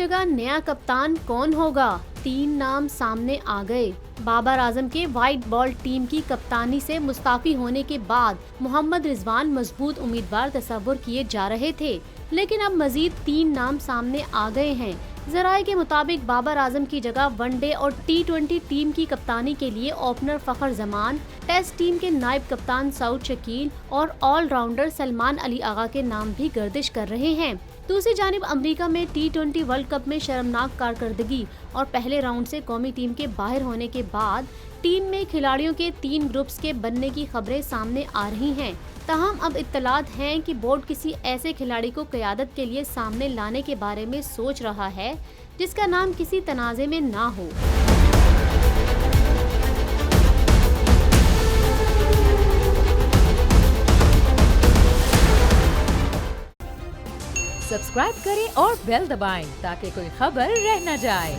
जगह नया कप्तान कौन होगा? 3 नाम सामने आ गए। बाबर आजम के व्हाइट बॉल टीम की कप्तानी से मुस्ताफी होने के बाद मोहम्मद रिजवान मजबूत उम्मीदवार तस्वुर किए जा रहे थे, लेकिन अब मजीद 3 नाम सामने आ गए हैं। जराये के मुताबिक बाबर आजम की जगह वनडे और T20 टीम की कप्तानी के लिए ओपनर फखर जमान, टेस्ट टीम के नायब कप्तान सऊद शकील और ऑलराउंडर सलमान अली आगा के नाम भी गर्दिश कर रहे हैं। दूसरी जानिब अमेरिका में T20 वर्ल्ड कप में शर्मनाक कारकर्दगी और पहले राउंड से कौमी टीम के बाहर होने के बाद टीम में खिलाड़ियों के 3 ग्रुप्स के बनने की खबरें सामने आ रही हैं। ताहम अब इत्तलात हैं कि बोर्ड किसी ऐसे खिलाड़ी को क़यादत के लिए सामने लाने के बारे में सोच रहा है जिसका नाम किसी तनाज़े में ना हो। सब्सक्राइब करें और बेल दबाएं ताकि कोई खबर रह न जाए।